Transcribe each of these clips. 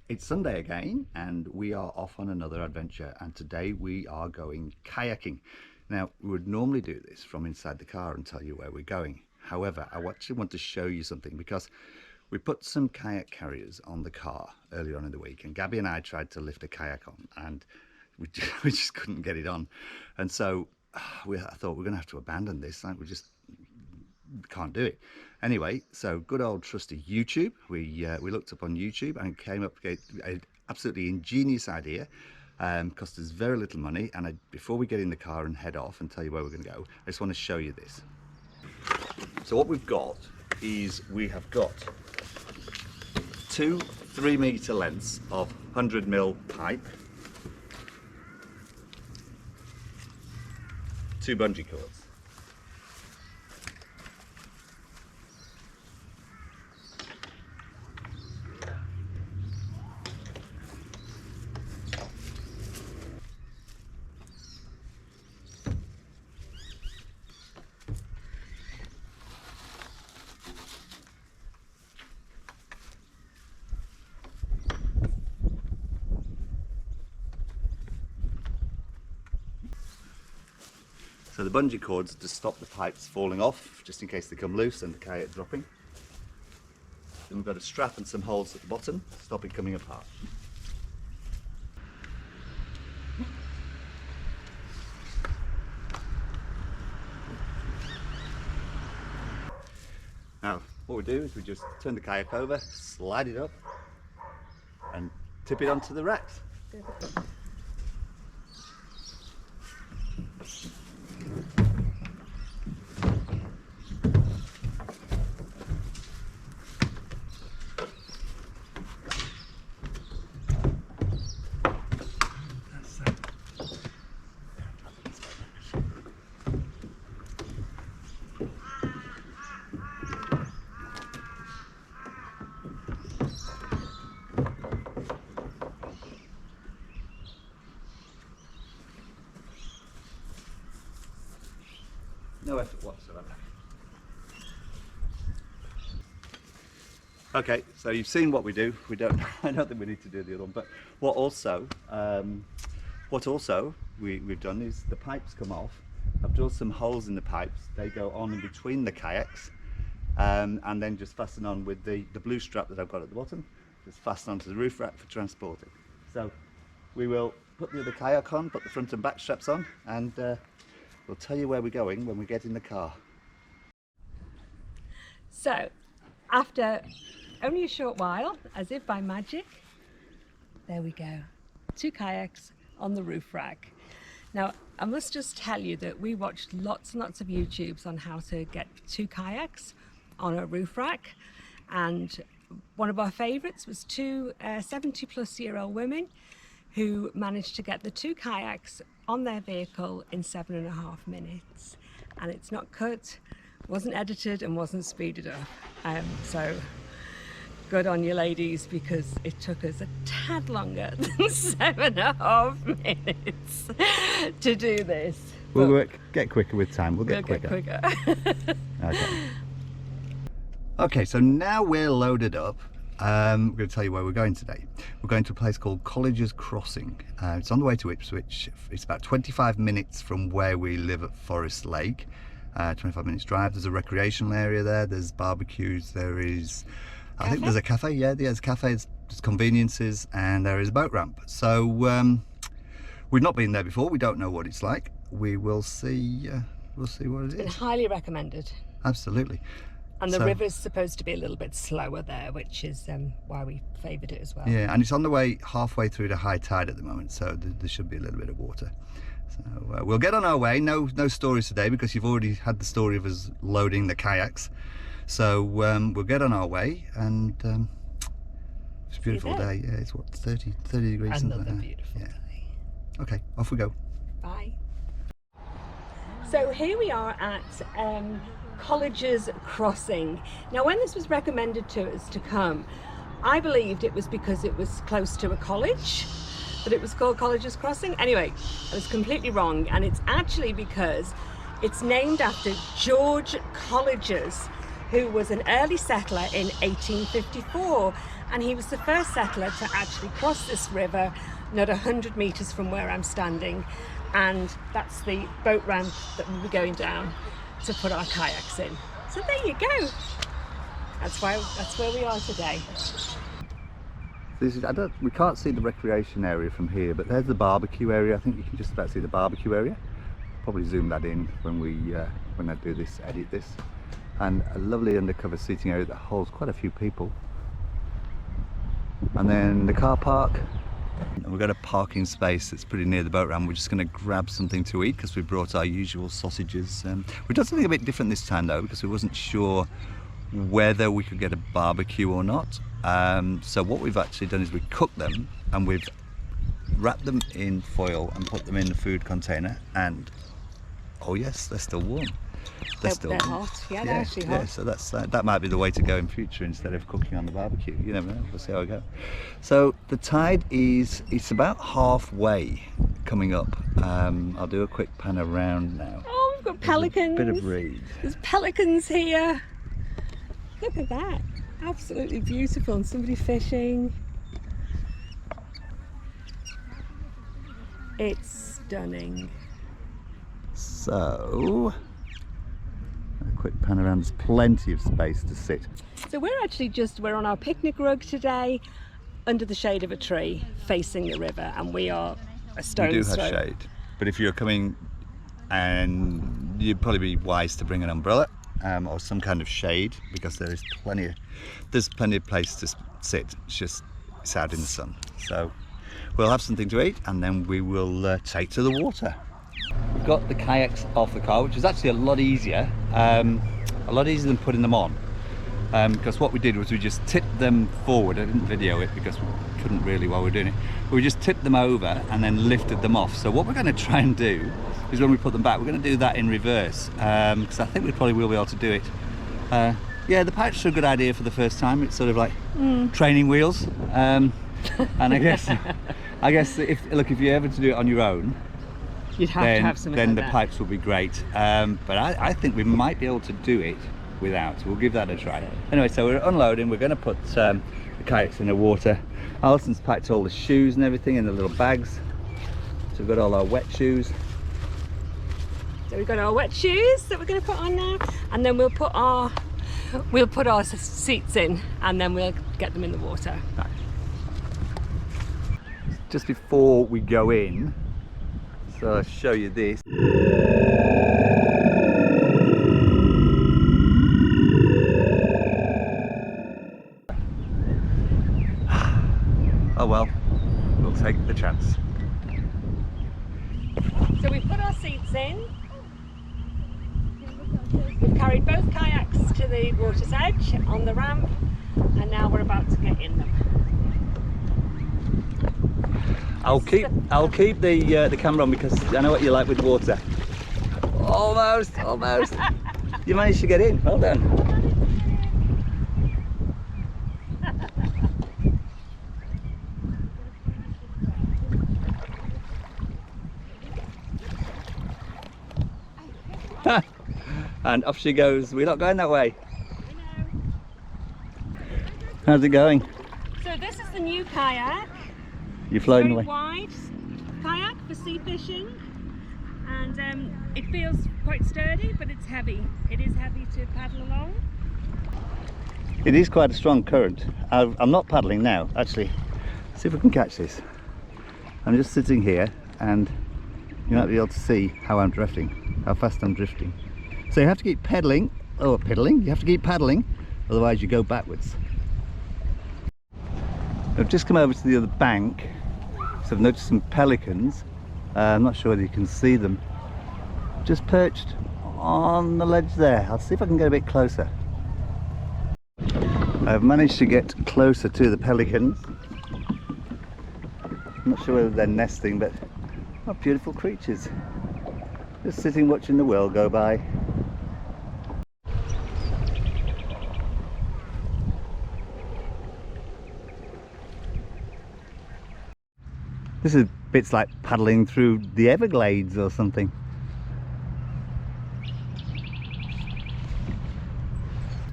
It's Sunday again and we are off on another adventure, and today we are going kayaking. Now, we would normally do this from inside the car and tell you where we're going. However, I actually want to show you something because we put some kayak carriers on the car earlier on in the week, and Gabby and I tried to lift a kayak on and we just couldn't get it on. And so I thought we're going to have to abandon this. Like, we just can't do it. Anyway, so good old trusty YouTube. We looked up on YouTube and came up with an absolutely ingenious idea. Cost us very little money, and before we get in the car and head off and tell you where we're going to go, I just want to show you this. So what we've got is we have got two 3-meter lengths of 100mm pipe, two bungee cords. So the bungee cords to stop the pipes falling off, just in case they come loose and the kayak dropping. Then we've got a strap and some holes at the bottom to stop it coming apart. Now, what we do is we just turn the kayak over, slide it up, and tip it onto the racks. No effort whatsoever. Okay, so you've seen what we do. I don't think we need to do the other one. But what also we've done is the pipes come off. I've drilled some holes in the pipes. They go on in between the kayaks, and then just fasten on with the blue strap that I've got at the bottom. Just fasten onto the roof rack for transporting. So we will put the other kayak on, put the front and back straps on, and we'll tell you where we're going when we get in the car. So, after only a short while, as if by magic, there we go. 2 kayaks on the roof rack. Now, I must just tell you that we watched lots and lots of YouTubes on how to get 2 kayaks on a roof rack, and one of our favourites was 2 70-plus-year-old women who managed to get the 2 kayaks on their vehicle in 7.5 minutes, and it's not cut, wasn't edited, and wasn't speeded up. So good on you ladies, because it took us a tad longer than 7.5 minutes to do this. We'll get quicker with time. We'll get quicker. Okay. Okay, so now we're loaded up. We're going to tell you where we're going today. We're going to a place called College's Crossing. It's on the way to Ipswich. It's about 25 minutes from where we live at Forest Lake. 25 minutes drive. There's a recreational area there. There's barbecues. There is, I think there's a cafe. Yeah, there's a cafe. There's conveniences, and there is a boat ramp. So we've not been there before. We don't know what it's like. We will see. We'll see what it is. It's been highly recommended. Absolutely. And the river's supposed to be a little bit slower there, which is why we favoured it as well. Yeah, and it's on the way halfway through to high tide at the moment, so there should be a little bit of water. So we'll get on our way. No stories today, because you've already had the story of us loading the kayaks. So we'll get on our way, and it's a beautiful day. Yeah, it's what, 30 degrees. Another beautiful day. Okay, off we go. Bye. So here we are at College's Crossing. Now, when this was recommended to us to come, I believed it was because it was close to a college that it was called College's Crossing. Anyway, I was completely wrong, and it's actually because it's named after George Colleges, who was an early settler in 1854, and he was the first settler to actually cross this river not 100 metres from where I'm standing, and that's the boat ramp that we'll be going down to put our kayaks in. So there you go. That's where we are today. We can't see the recreation area from here, but there's the barbecue area. I think you can just about see the barbecue area. Probably zoom that in when I do this, edit this. And a lovely undercover seating area that holds quite a few people. And then the car park. And we've got a parking space that's pretty near the boat ramp. We're just going to grab something to eat because we brought our usual sausages. We've done something a bit different this time though, because we wasn't sure whether we could get a barbecue or not. So what we've actually done is we cooked them and we've wrapped them in foil and put them in the food container, and oh yes, they're still warm. They're hot. Yeah, they're actually hot. Yeah, so that might be the way to go in future instead of cooking on the barbecue. You never know. We'll see how we go. So the tide it's about halfway coming up. I'll do a quick pan around now. Oh, we've got pelicans. Bit of reed. There's pelicans here. Look at that. Absolutely beautiful. And somebody fishing. It's stunning. So a quick pan around. There's plenty of space to sit. So we're on our picnic rug today under the shade of a tree facing the river, and we are a stone's throw. We do have shade, but if you're coming, and you'd probably be wise to bring an umbrella or some kind of shade, because there's plenty of place to sit. It's out in the sun. So we'll have something to eat and then we will take to the water. We've got the kayaks off the car, which is actually a lot easier than putting them on, because what we did was we just tipped them forward. I didn't video it because we couldn't really while we were doing it, but we just tipped them over and then lifted them off. So what we're going to try and do is when we put them back, we're going to do that in reverse, because I think we probably will be able to do it. Yeah, the pouch is a good idea for the first time. It's sort of like training wheels, and I guess if you're ever to do it on your own, you'd have to have something then like the that. pipes will be great, but I think we might be able to do it without, so we'll give that a try. Anyway, so we're unloading. We're going to put the kayaks in the water. Alison's packed all the shoes and everything in the little bags, so we've got all our wet shoes. So we've got our wet shoes that we're going to put on now, and then we'll put our seats in, and then we'll get them in the water. Right. Just before we go in, so I'll show you this. Oh well, we'll take the chance. So we've put our seats in. We've carried both kayaks to the water's edge on the ramp, and now we're about to get in them. I'll keep the camera on because I know what you like with water. Almost. You managed to get in. Well done. And off she goes. We're not going that way. How's it going? So this is the new kayak. You're floating Very away. wide kayak for sea fishing, and it feels quite sturdy, but it's heavy. It is heavy to paddle along. It is quite a strong current. I'm not paddling now, actually. See if we can catch this. I'm just sitting here, and you might be able to see how I'm drifting, how fast I'm drifting. So you have to keep pedaling, you have to keep paddling, otherwise you go backwards. I've just come over to the other bank, so I've noticed some pelicans. I'm not sure whether you can see them. Just perched on the ledge there. I'll see if I can get a bit closer. I've managed to get closer to the pelicans. I'm not sure whether they're nesting, but what beautiful creatures. Just sitting watching the world go by. This is bits like paddling through the Everglades or something.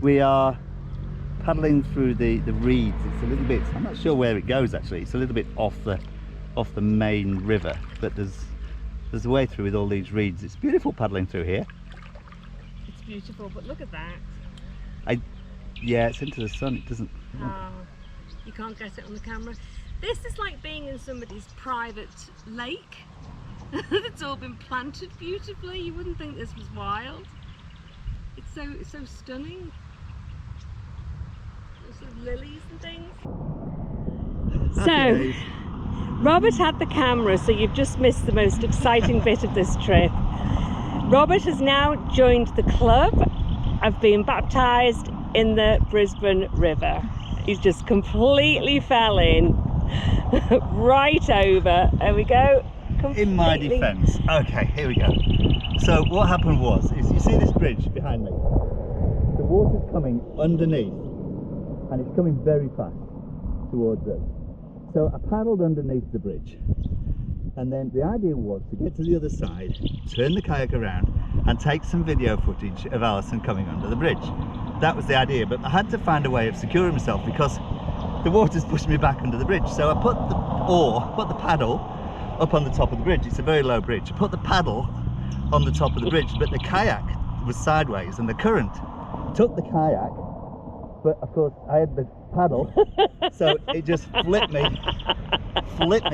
We are paddling through the reeds. It's a little bit, I'm not sure where it goes actually. It's a little bit off the main river, but there's a way through with all these reeds. It's beautiful paddling through here. It's beautiful, but look at that. Yeah, it's into the sun. It doesn't. Oh, you can't get it on the camera. This is like being in somebody's private lake. It's all been planted beautifully. You wouldn't think this was wild. It's so stunning. Lots of lilies and things. So, Robert had the camera, so you've just missed the most exciting bit of this trip. Robert has now joined the club of being baptised in the Brisbane River. He's just completely fell in right over. There we go. Completely. In my defence, okay, here we go. So what happened was, is you see this bridge behind me? The water's coming underneath, and it's coming very fast towards us. So I paddled underneath the bridge, and then the idea was to get to the other side, turn the kayak around, and take some video footage of Alison coming under the bridge. That was the idea, but I had to find a way of securing myself because the water's pushed me back under the bridge. So I put the paddle up on the top of the bridge. It's a very low bridge. I put the paddle on the top of the bridge, but the kayak was sideways and the current took the kayak, but of course I had the paddle, so it just flipped me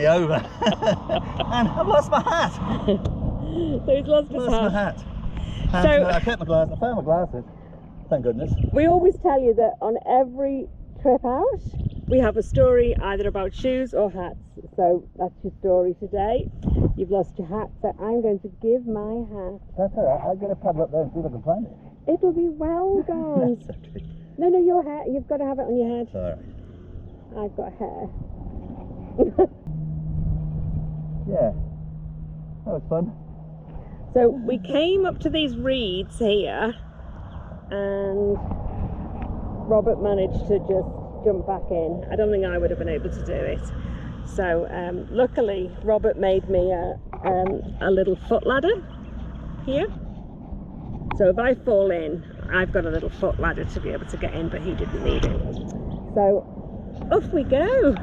over and I've lost my hat. So he's lost his my hat. And, So I kept my glasses. I found my glasses, thank goodness. we always tell you that on every trip out we have a story either about shoes or hats. So that's your story today. You've lost your hat, so I'm going to give my hat. That's alright, I'll get a paddle up there and see if I can find it. It'll be well gone. That's okay. No, your hair. You've got to have it on your head. Alright. I've got hair. Yeah, that was fun. So we came up to these reeds here and Robert managed to just jump back in. I don't think I would have been able to do it. So luckily Robert made me a little foot ladder here. So if I fall in, I've got a little foot ladder to be able to get in, but he didn't need it. So off we go.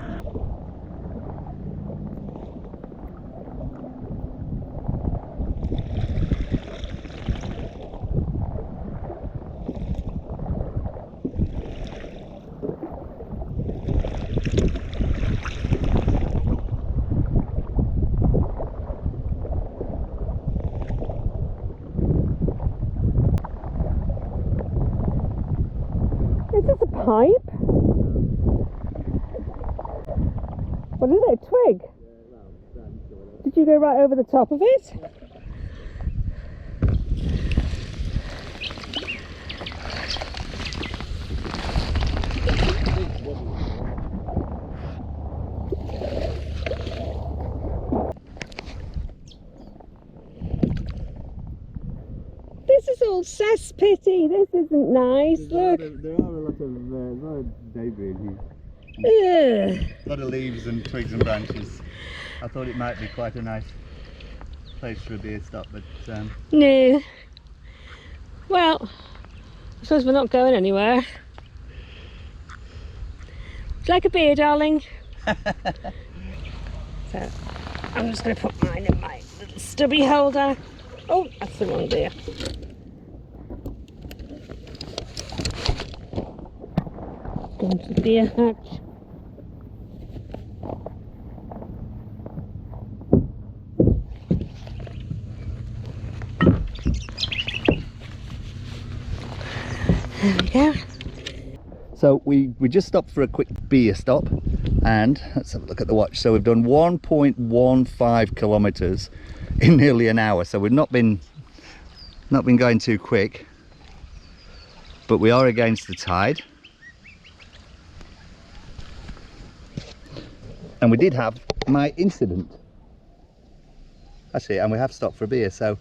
Is this a pipe? What is it, a twig? Did you go right over the top of it? This is all cesspitty. This isn't nice. Look. There are a lot of debris here. Ugh. A lot of leaves and twigs and branches. I thought it might be quite a nice place for a beer stop, but No. Well, I suppose we're not going anywhere. Would you like a beer, darling? So, I'm just going to put mine in my little stubby holder. Oh, that's the wrong beer. Going to the beer hatch. There we go. so we just stopped for a quick beer stop, and let's have a look at the watch. So we've done 1.15 kilometers in nearly an hour, so we've not been going too quick, but we are against the tide. And we did have my incident actually, and we have stopped for a beer, so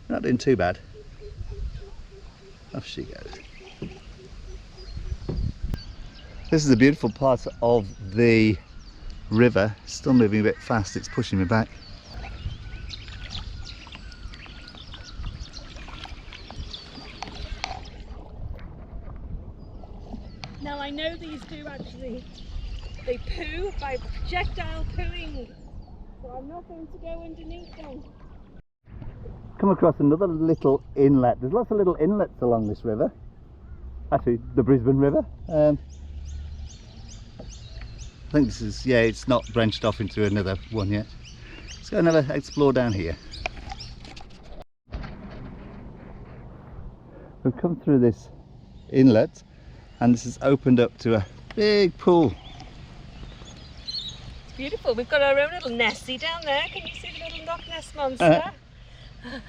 we're not doing too bad. Off she goes. This is a beautiful part of the river. Still moving a bit fast, it's pushing me back. Now actually, they poo by projectile pooing. So I'm not going to go underneath them. Come across another little inlet. There's lots of little inlets along this river. Actually, the Brisbane River. I think this is, yeah, it's not branched off into another one yet. Let's go and have a explore down here. We've come through this inlet and this has opened up to a big pool. It's beautiful. We've got our own little nessie down there. Can you see the little Loch Ness monster?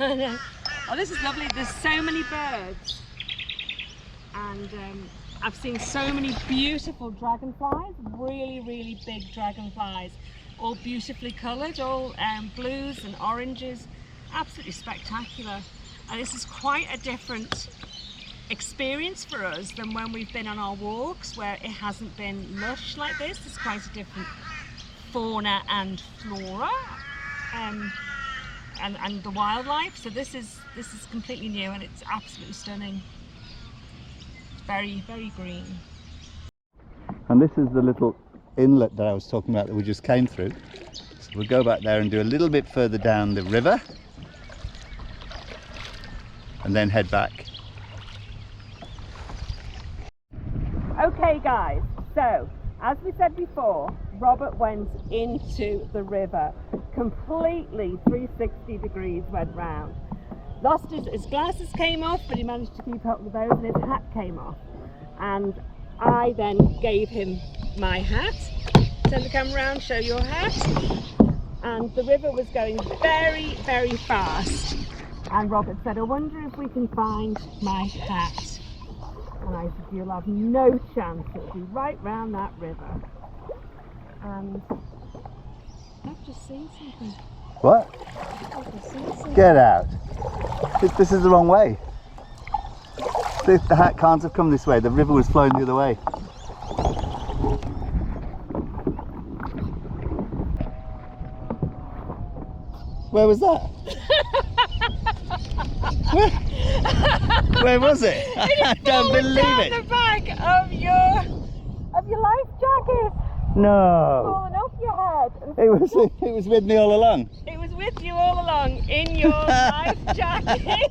Oh, this is lovely. There's so many birds, and I've seen so many beautiful dragonflies, really big dragonflies, all beautifully coloured, all blues and oranges, absolutely spectacular. And this is quite a different experience for us than when we've been on our walks, where it hasn't been lush like this. It's quite a different fauna and flora. And the wildlife, so this is completely new and it's absolutely stunning. It's very green. And this is the little inlet that I was talking about that we just came through. So we'll go back there and do a little bit further down the river and then head back. Okay guys, so as we said before, Robert went into the river, completely 360 degrees went round. Lost his glasses came off, but he managed to keep up with those, and his hat came off. And I then gave him my hat. Turn the camera around, show your hat. And the river was going very fast. And Robert said, I wonder if we can find my hat. And I said, you'll have no chance, it'll be right round that river. And I've just seen something. What? I've just seen something. Get out. This is the wrong way. The hat can't have come this way. The river was flowing the other way. Where was that? Where was it? I don't believe it. The back of your life jacket. No. Falling off your head. It was with me all along. It was with you all along in your life jacket.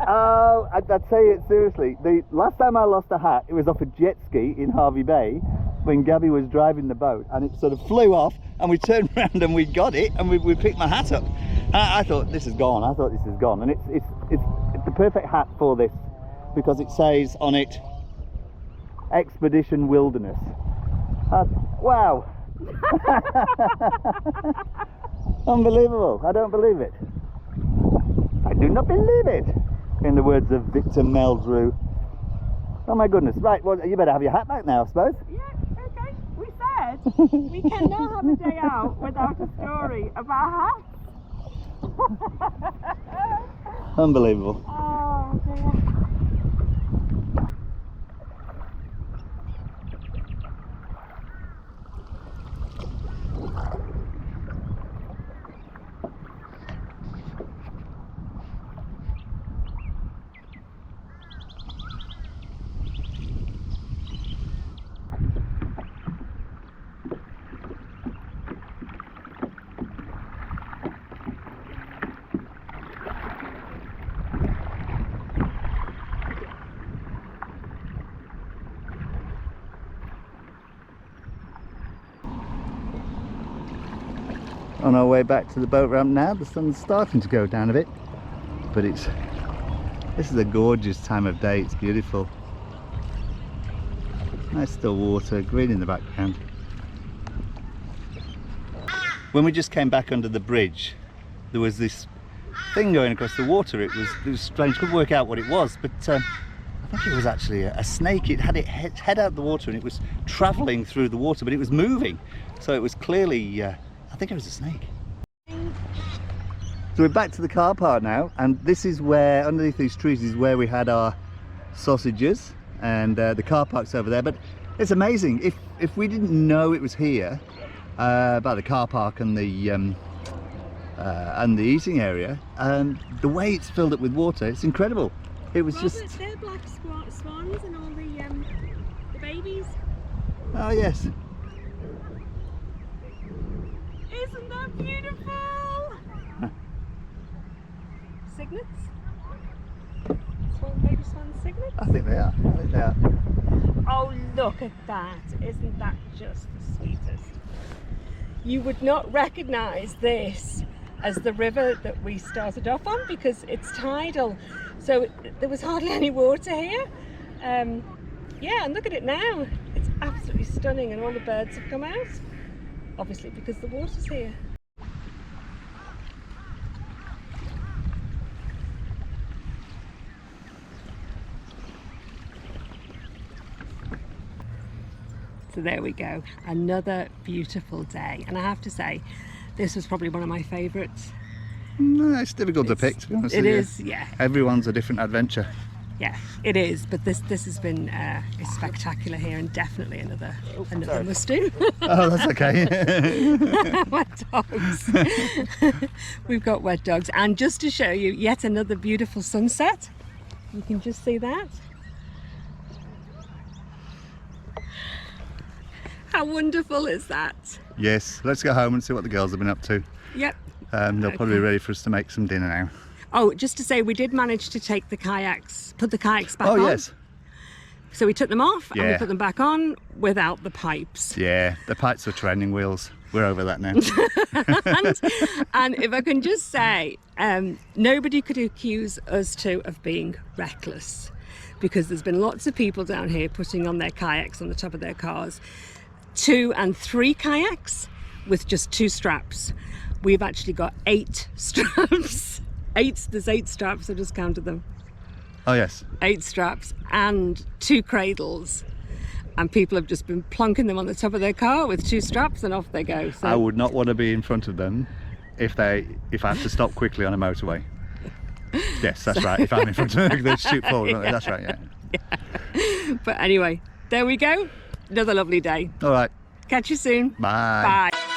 Oh, I'd say it seriously. The last time I lost a hat, it was off a jet ski in Harvey Bay when Gabby was driving the boat, and it sort of flew off, and we turned around and we got it, and we picked my hat up. I thought this is gone. I thought this is gone, and it's the perfect hat for this because it says on it Expedition Wilderness. Wow. Unbelievable. I don't believe it. I do not believe it, in the words of Victor Meldrew. Oh my goodness. Right, well, you better have your hat back now, I suppose. Yeah, okay. We said we cannot have a day out without a story about hats. Unbelievable. Oh dear. On our way back to the boat ramp now. The sun's starting to go down a bit, but this is a gorgeous time of day. It's beautiful. Nice still water, green in the background. When we just came back under the bridge, there was this thing going across the water. It was strange. Couldn't work out what it was, but I think it was actually a snake. It had its head out of the water and it was travelling through the water, but it was moving. So it was clearly, I think it was a snake. So we're back to the car park now, and this is where, underneath these trees, is where we had our sausages, and the car park's over there. But it's amazing, if we didn't know it was here, about the car park and the eating area, the way it's filled up with water, it's incredible. It was just... They're black swans and all the babies. Oh yes. Isn't that beautiful? Cygnets? Baby swan cygnets? I think they are. I think they are. Oh, look at that. Isn't that just the sweetest? You would not recognise this as the river that we started off on because it's tidal. So there was hardly any water here. Yeah, and look at it now. It's absolutely stunning and all the birds have come out. Obviously because the water's here. So there we go, another beautiful day. And I have to say, this was probably one of my favourites. No, it's difficult to pick, to be honest with you. It is, yeah. Everyone's a different adventure. Yeah, it is, but this has been is spectacular here, and definitely another must do. Oh, that's okay. Wet dogs. We've got wet dogs, and just to show you yet another beautiful sunset. You can just see that. How wonderful is that? Yes, let's go home and see what the girls have been up to. Yep. They'll probably be ready for us to make some dinner now. Oh, just to say, we did manage to take the kayaks, put the kayaks back on. Oh yes. So we took them off and we Yeah. put them back on without the pipes. Yeah, the pipes were training wheels. We're over that now. And if I can just say, nobody could accuse us two of being reckless, because there's been lots of people down here putting on their kayaks on the top of their cars, 2 and 3 kayaks with just 2 straps. We've actually got 8 straps. There's 8 straps, I just counted them. Oh yes. 8 straps and 2 cradles. And people have just been plonking them on the top of their car with 2 straps and off they go. So I would not want to be in front of them if I have to stop quickly on a motorway. Yes, that's right. If I'm in front of them, they shoot forward. Yeah. That's right, yeah. But anyway, there we go. Another lovely day. All right. Catch you soon. Bye. Bye.